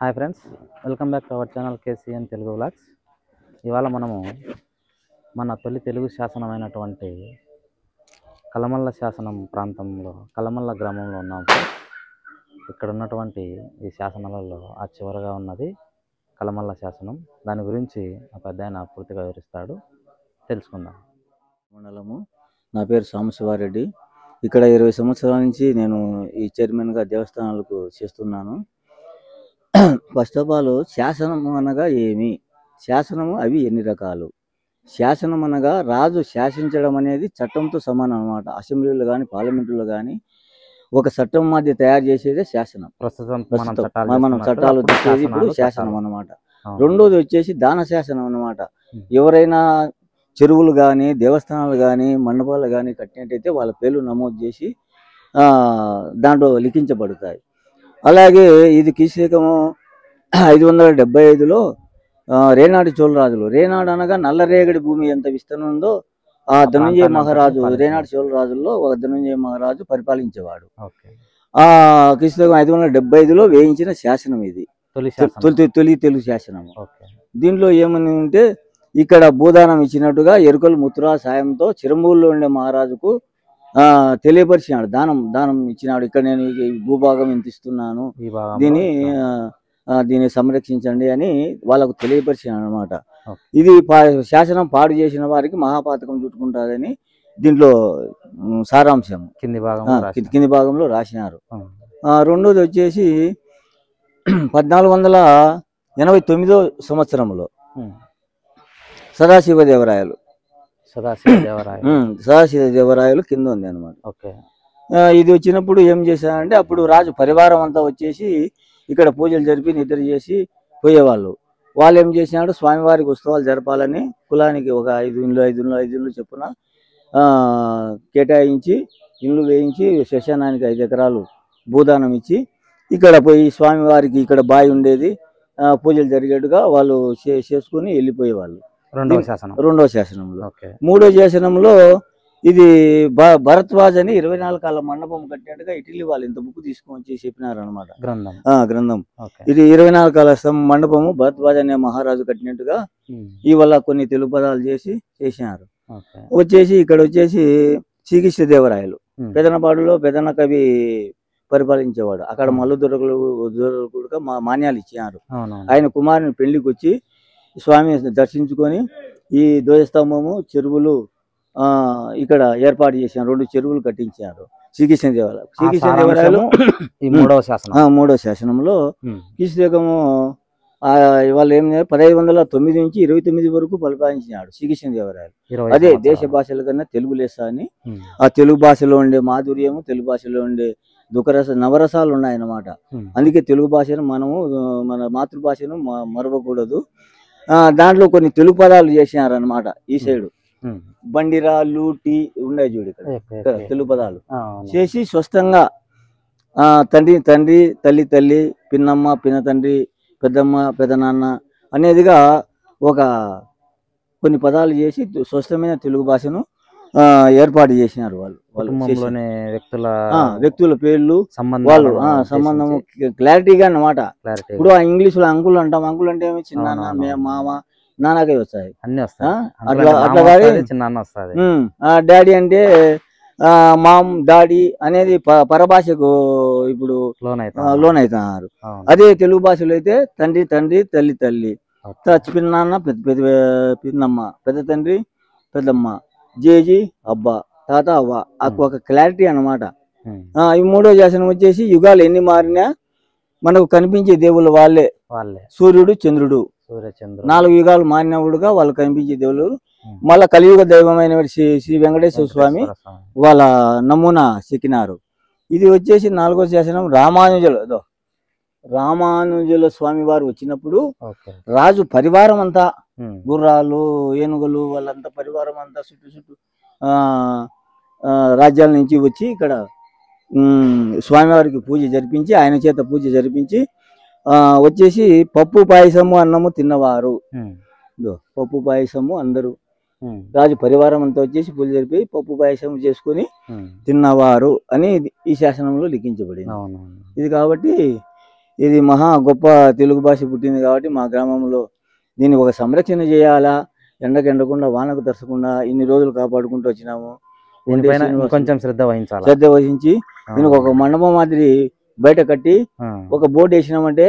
Hi friends, welcome back to our channel KCN Telugu vlogs. ఇవాళ మనము మన తొలి తెలుగు శాసనమైనటువంటి కలమల్ల శాసనం ప్రాంతంలో కలమల్ల గ్రామంలో ఉన్నాం. ఇక్కడ ఉన్నటువంటి ఈ శాసనాలలో ఆ చివరగా ఉన్నది కలమల్ల శాసనం. దాని గురించి ఆ పెద్దాయన పూర్తిగా వివరిస్తాడు, తెలుసుకుందాం. మండలము. నా పేరు సాంబశివారెడ్డి. ఇక్కడ 20 సంవత్సరాల నుంచి నేను ఈ చైర్మన్గా దేవస్థానాలకు చేస్తున్నాను. ఫస్ట్ ఆఫ్ ఆల్, శాసనము అనగా ఏమి, శాసనము అవి ఎన్ని రకాలు? శాసనం అనగా రాజు శాసించడం అనేది చట్టంతో సమానం అన్నమాట. అసెంబ్లీలో కానీ పార్లమెంటులో కానీ ఒక చట్టం మధ్య తయారు చేసేదే శాసనం. మనం చట్టాలు తెచ్చేది ఇప్పుడు శాసనం అన్నమాట. రెండోది వచ్చేసి దాన శాసనం అన్నమాట. ఎవరైనా చెరువులు కానీ దేవస్థానాలు కానీ మండపాలు కానీ కట్టినట్టయితే వాళ్ళ పేర్లు నమోదు చేసి దాంట్లో లిఖించబడతాయి. అలాగే ఇది క్రీశకము 575లో రేనాడు చోళరాజులు, రేనాడు అనగా నల్లరేగడి భూమి ఎంత విస్తరణ ఉందో ఆ ధనుంజయ మహారాజు, రేనాడు చోళరాజుల్లో ఒక ధనుంజయ మహారాజు పరిపాలించేవాడు. ఆ క్రీశకం 575లో వేయించిన శాసనం ఇది, తొలి తెలుగు శాసనం. దీంట్లో ఏమని ఉంటే, ఇక్కడ భూదానం ఇచ్చినట్టుగా ఎరుకలు ముత్తురా సాయంతో చిరంబూరులో ఉండే మహారాజుకు తెలియపరిచినాడు. దానం ఇచ్చినాడు. ఇక్కడ నేను ఈ భూభాగం ఇంత ఇస్తున్నాను, దీన్ని సంరక్షించండి అని వాళ్ళకు తెలియపరిచినాడు అనమాట. ఇది శాసనం పాడు చేసిన వారికి మహాపాతకం చుట్టుకుంటారని దీంట్లో సారాంశం కింది భాగంలో రాసినారు. రెండోది వచ్చేసి 1489 సంవత్సరంలో సదాశివదేవరాయలు కింద ఉంది అనమాట. ఇది వచ్చినప్పుడు ఏం చేశారంటే, అప్పుడు రాజు పరివారం అంతా వచ్చేసి ఇక్కడ పూజలు జరిపి నిద్ర చేసి పోయేవాళ్ళు. వాళ్ళు ఏం చేసినాడు, స్వామివారికి ఉత్సవాలు జరపాలని కులానికి ఒక 5 ఇళ్ళు చొప్పున కేటాయించి ఇల్లు వేయించి శ్మశానానికి 5 ఎకరాలు భూదానం ఇచ్చి ఇక్కడ పోయి స్వామివారికి ఇక్కడ బావి ఉండేది, పూజలు జరిగేట్టుగా వాళ్ళు చేసుకుని వెళ్ళిపోయేవాళ్ళు. రెండవ శాసనంలో. మూడో శాసనంలో ఇది భరద్వాజ్ అని 24 కాళ్ళ మండపం కట్టినట్టుగా ఇటలీ వాళ్ళు ఇంత బుక్ తీసుకొని వచ్చి చెప్పినారు అనమాట. గ్రంథం. ఇది 24 కాళ్ళ మండపము భరద్వాజ్ అనే మహారాజు కట్టినట్టుగా ఇవాళ కొన్ని తెలుగు పదాలు చేసినారు. వచ్చేసి ఇక్కడ వచ్చేసి శ్రీకృష్ణదేవరాయలు పెదనపాడులో పెదన కవి పరిపాలించేవాడు. అక్కడ మల్లుదొరకులు కూడా మాన్యాలు ఇచ్చినారు. ఆయన కుమారుని పెళ్లికి వచ్చి స్వామి దర్శించుకొని ఈ ధ్వజస్తంభము చెరువులు ఇక్కడ ఏర్పాటు చేశారు. 2 చెరువులు కట్టించారు శ్రీకృష్ణదేవరాయలు. మూడవ శాసనంలో క్రీశకము వాళ్ళు ఏం 1509 నుంచి 29 వరకు పరిపాలించినాడు శ్రీకృష్ణదేవరాయలు. అదే దేశ భాషల కన్నా తెలుగు లెస్స అని. ఆ తెలుగు భాషలో ఉండే మాధుర్యము, తెలుగు భాషలో ఉండే నవరసాలు ఉన్నాయన్నమాట. అందుకే తెలుగు భాషను మనము మన మాతృభాషను మరవకూడదు. దాంట్లో కొన్ని తెలుగు పదాలు చేసినారు అనమాట. ఈ సైడు బండిరాళ్ళు టీ ఉన్నాయి చూడు, ఇక్కడ తెలుగు పదాలు చేసి స్పష్టంగా తండ్రి తల్లి పిన్నమ్మ పిన్న తండ్రి పెద్దమ్మ పెదనాన్న అనేదిగా ఒక కొన్ని పదాలు చేసి స్పష్టమైన తెలుగు భాషను ఏర్పాటు చేసినారు. వ్యక్తుల పేర్లు వాళ్ళు సంబంధము క్లారిటీగా అన్నమాట. ఇప్పుడు ఆ ఇంగ్లీష్ లో అంకుల్ అంటాం, అంకుల్ అంటే ఏమి చిన్నాన్న మామ నాన్నకే వస్తాయి అన్ని వస్తాయి. డాడీ అంటే మామ్ డాడీ అనేది పరభాషకు ఇప్పుడు లోన్ అవుతున్నారు. అదే తెలుగు భాషలో అయితే తండ్రి తల్లి పిన్నాన్న పిన్నమ్మ పెద్ద తండ్రి పెద్దమ్మ జేజీ అబ్బా తాత అవ్వ ఒక క్లారిటీ అన్నమాట. ఈ మూడో శాసనం వచ్చేసి యుగాలు ఎన్ని మారినా మనకు కనిపించే దేవుళ్ళు వాళ్ళే. సూర్యుడు చంద్రుడు 4 యుగాలు మారినప్పుడుగా వాళ్ళు కనిపించే దేవుళ్ళు. మళ్ళా కలియుగ దైవమైన శ్రీ వెంకటేశ్వర స్వామి వాళ్ళ నమూనా చెక్కినారు. ఇది వచ్చేసి 4వ శాసనం రామానుజుల స్వామి వారు వచ్చినప్పుడు రాజు పరివారం అంతా గుర్రాలు ఏనుగులు వాళ్ళంతా పరివారం అంతా చుట్టూ రాజ్యాల నుంచి వచ్చి ఇక్కడ స్వామివారికి పూజ జరిపించి ఆయన చేత పూజ జరిపించి వచ్చేసి పప్పు పాయసము అన్నము తిన్నవారు. పప్పు పాయసము అందరూ రాజు పరివారం అంతా వచ్చేసి పూజ జరిపి పప్పు పాయసం చేసుకుని తిన్నవారు అని ఈ శాసనంలో లిఖించబడింది. ఇది కాబట్టి ఇది మహా గొప్ప తెలుగు భాష పుట్టింది కాబట్టి మా గ్రామంలో దీన్ని ఒక సంరక్షణ చేయాలా, ఎండకు ఎండకుండా వానకు తరచకుండా ఇన్ని రోజులు కాపాడుకుంటూ వచ్చినాము. దీనిపైన కొంచెం శ్రద్ధ వహించాలి. శ్రద్ధ వహించి దీనికి ఒక మండపం మాదిరి బయట కట్టి ఒక బోర్డు వేసినామంటే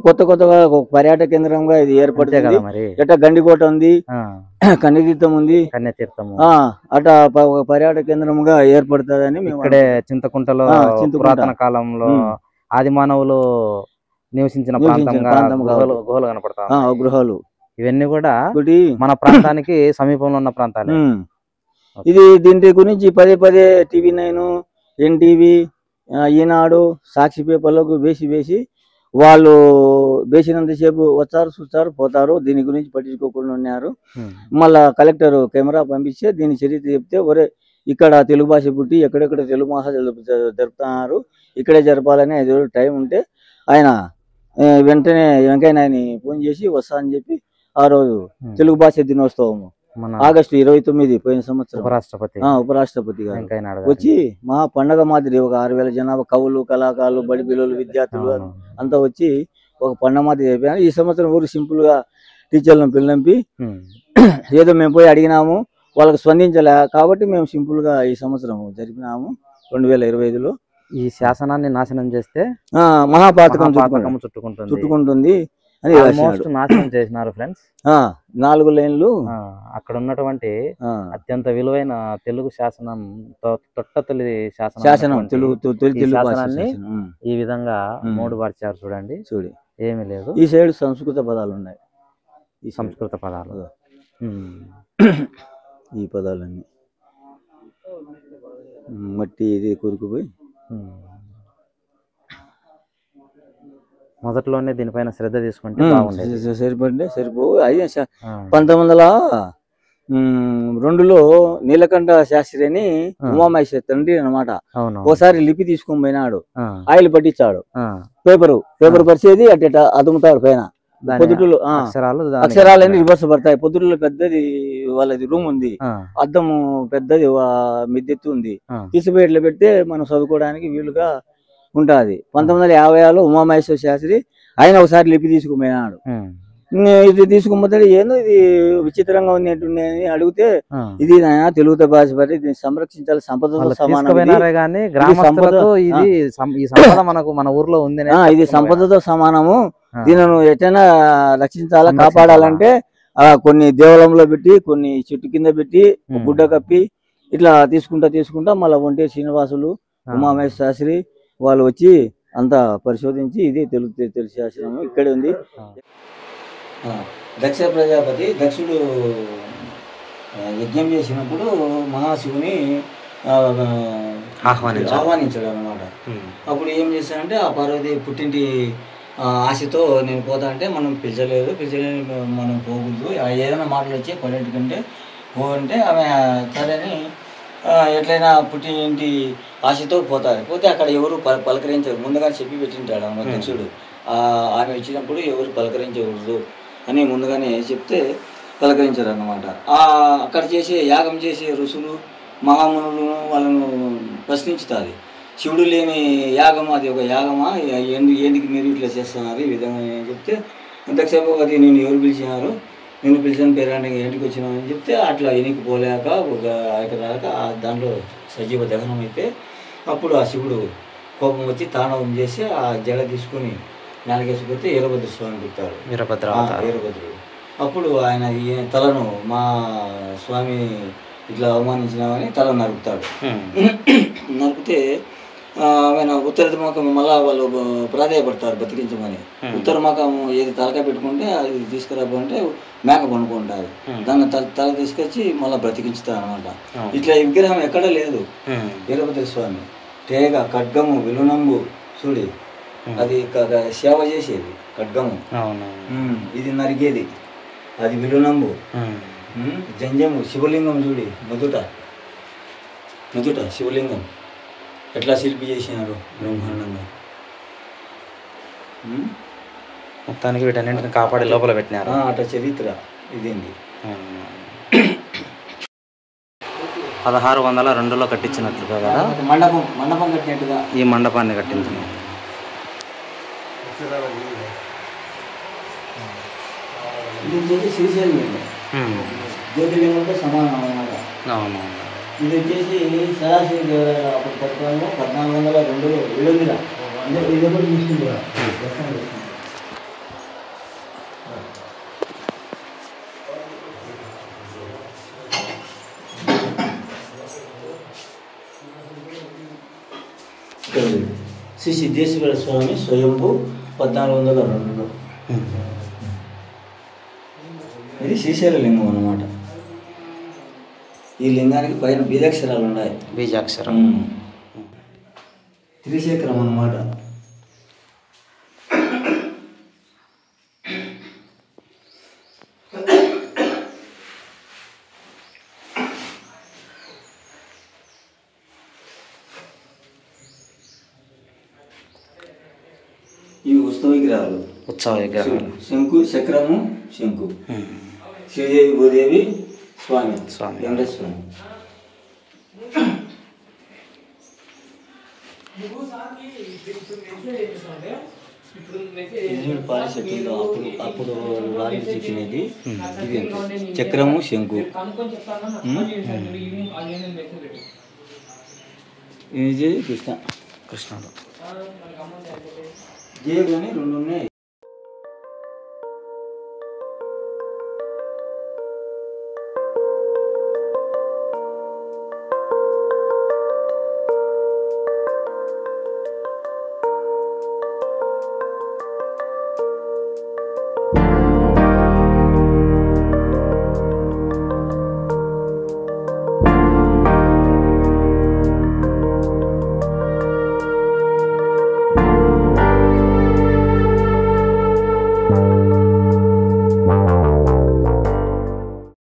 కొత్త కొత్తగా ఒక పర్యాటక కేంద్రంగా ఇది ఏర్పడుతుంది. ఎట్లా గండికోట ఉంది, కన్యతీర్థం ఉంది, అట్లా ఒక పర్యాటక కేంద్రంగా ఏర్పడుతుందని మేము ఇక్కడే చింతకుంటలో పురాతన కాలంలో ఆది మానవులు నివసించిన గుహలు కనపడతాయి. గృహాలు ఇవన్నీ కూడా మన ప్రాంతానికి సమీపంలో ఉన్న ప్రాంతాలు. ఇది దీని గురించి పదే పదే TV9, NTV, ఈనాడు, సాక్షి పేపర్లకు వేసి వాళ్ళు వేసినంతసేపు వచ్చారు, చూస్తారు, పోతారు. దీని గురించి పట్టించుకోకుండా ఉన్నారు. మళ్ళా కలెక్టర్ కెమెరా పంపిస్తే దీని చరిత్ర చెప్తే ఒరే ఇక్కడ తెలుగు భాష పుట్టి ఎక్కడెక్కడ తెలుగు భాష జరుపుతున్నారు, ఇక్కడే జరపాలని 5 రోజులు టైం ఉంటే ఆయన వెంటనే వెంకయ్య నాయని ఫోన్ చేసి వస్తా అని చెప్పి ఆ రోజు తెలుగు భాష దినోత్సవం ఆగస్టు 29 పోయిన సంవత్సరం ఉపరాష్ట్రపతి గారు వచ్చి మహా పండగ మాదిరి ఒక 6000 జనాభా కవులు, కళాకారులు, బడి పిల్లలు, విద్యార్థులు అంతా వచ్చి ఒక పండగ మాదిరి అయిపోయారు. ఈ సంవత్సరం ఊరు సింపుల్ గా టీచర్లను పిల్లంపి ఏదో మేము పోయి అడిగినాము, వాళ్ళకి స్పందించలే కాబట్టి మేము సింపుల్ గా ఈ సంవత్సరం జరిపినాము. 2025లో ఈ శాసనాన్ని నాశనం చేస్తే మహాపాతకం చుట్టుకుంటుంది అని నాశనం చేసినారు ఫ్రెండ్స్. 4 లైన్లు అక్కడ ఉన్నటువంటి అత్యంత విలువైన తెలుగు శాసనం తొట్టతొలి శాసనాన్ని ఈ విధంగా 3 మార్చారు. చూడండి, ఏమీ లేదు. ఈ సైడ్ సంస్కృత పదాలు ఉన్నాయి. ఈ సంస్కృత పదాలు ఈ పదాలన్నీ మట్టి ఇది కూరుకుపోయి మొదట్లోనే దీనిపైన శ్రద్ధ తీసుకుంటే బాగుండేది. సరిపో 1902లో నీలకంఠ శాస్త్రి అని ఉమామహేశ్వరి తండ్రి అన్నమాట. ఓసారి లిపి తీసుకొని పోయినాడు, ఆయిల్ పట్టించాడు, పేపర్ పరిచేది అట్ట అదుముతాడు పైన. పొద్దుటూలు అక్షరాలన్నీ రివర్స్ పడతాయి. పొద్దుటూలో పెద్దది వాళ్ళది రూమ్ ఉంది, అద్దము పెద్దది మిద్దెత్తు ఉంది. తీసిపోయి ఇట్లా పెడితే మనం చదువుకోవడానికి వీలుగా ఉంటుంది. 1950లో ఉమామహేశ్వర శాస్త్రి ఆయన ఒకసారి లిపి తీసుకుపోయినాడు. ఇది తీసుకుపోతే ఏందో ఇది విచిత్రంగా ఉంది అని అడిగితే ఇది తెలుగుతో భాష పడి దీన్ని సంరక్షించాలి, సంపదతో సమానం, ఇది సంపదతో సమానము, దీనిని ఎటైనా రక్షించాలా, కాపాడాలంటే కొన్ని దేవాలయంలో పెట్టి, కొన్ని చెట్టు కింద పెట్టి, గుడ్డ కప్పి ఇట్లా తీసుకుంటా మళ్ళీ ఒంటే శ్రీనివాసులు, ఉమామహేశ్వర శాస్త్రి వాళ్ళు వచ్చి అంతా పరిశోధించి ఇది తెలుగు శాసనం ఇక్కడే ఉంది. దక్ష ప్రజాపతి దక్షుడు యజ్ఞం చేసినప్పుడు మహాశివుని ఆహ్వానించాడు అన్నమాట. అప్పుడు ఏం చేశాడంటే ఆ పార్వతి పుట్టింటి ఆశతో నేను పోతా అంటే మనం పిలిచలేదు మనం పోకూడదు, ఏదైనా మాటలు వచ్చి పల్లెటికంటే పోంటే ఆమె సరేని ఎట్లయినా పుట్టింటి ఆశతో పోతే అక్కడ ఎవరు పలకరించరు, ముందుగా చెప్పి పెట్టింటాడు ఆమె దక్షుడు. ఆమె వచ్చినప్పుడు ఎవరు పలకరించకూడదు అని ముందుగానే చెప్తే పలకరించారు అన్నమాట. అక్కడ యాగం చేసే ఋషులు, మహామునులు వాళ్ళను ప్రశ్నించుతుంది. శివుడు లేని యాగం అది ఒక యాగమా, ఎందుకు మీరు ఇట్లా చేస్తున్నారు ఈ విధంగా చెప్తే దక్షపతి నేను ఎవరు పిలిచినారు, నేను పిలిచిన పేరానికి ఇంటికి వచ్చినామని చెప్తే అట్లా ఎనికి పోలేక ఒక రాక దాంట్లో సజీవ దహనం అయితే అప్పుడు ఆ శివుడు కోపం వచ్చి తాండవం చేసి ఆ జడ తీసుకుని నాలుగేసిపోతే వీరభద్ర స్వామి పుట్టాడు, వీరభద్రుడు. అప్పుడు ఆయన తలను మా స్వామి ఇట్లా అవమానించినామని తల నరుకుతాడు. నరికితే ఆయన ఉత్తర ముఖం మళ్ళా వాళ్ళు ప్రాధాయపడతారు బతికించమని. ఉత్తర ముఖం ఏది తలకాయ పెట్టుకుంటే అది తీసుకురాబోంటే మేక పండుకుంటారు, దాన్ని తల తీసుకొచ్చి మళ్ళీ బ్రతికించుతారు అనమాట. ఇట్లా ఈ విగ్రహం ఎక్కడ లేదు. వీరభద్ర స్వామి తేగ ఖడ్గము విలునంబు చూడి అది సేవ చేసేది ఖడ్గము, ఇది నరిగేది అది విలునంబు, జంజము శివలింగం చూడి నుదుట శివలింగం ఎట్లా శిల్పి చేసినారు బ్రహ్మాండంగా. మొత్తానికి వీటన్నింటిని కాపాడి లోపల పెట్టినారు. అట్లా చరిత్ర ఇదేంది. 1602లో కట్టించినట్లుగా కదా మండపం కట్టినట్టుగా ఈ మండపాన్ని కట్టించిన ఇది వచ్చేసి శ్రీశైలం లింగం, జ్యోతిర్లింగంతో సమానం అన్నమాట. అవునవును. ఇది వచ్చేసి సదాశివ దేవరాయల అప్పుడు పరిపాలనలో 1402లో విడొందిరా ఇది కూడా తీసుకుంటారా. శ్రీ సిద్ధేశ్వర స్వామి స్వయంభూ 1402లో. ఇది శ్రీశైల లింగం అన్నమాట. ఈ లింగానికి పైన బీజాక్షరాలు ఉన్నాయి. బీజాక్షరం. త్రిశేఖరం అన్నమాట. ఇవి ఉత్సవ విగ్రహాలు. శంకు, చక్రము, శంకు. శ్రీదేవి భూదేవి, స్వామి వెంకటేశ్వర స్వామి. పాలిశెట్టిలో అప్పుడు రాజు చెప్పినది ఇది. చక్రము, శంకు. ఇది కృష్ణుడు జేబు అని 2 ఉన్నాయి.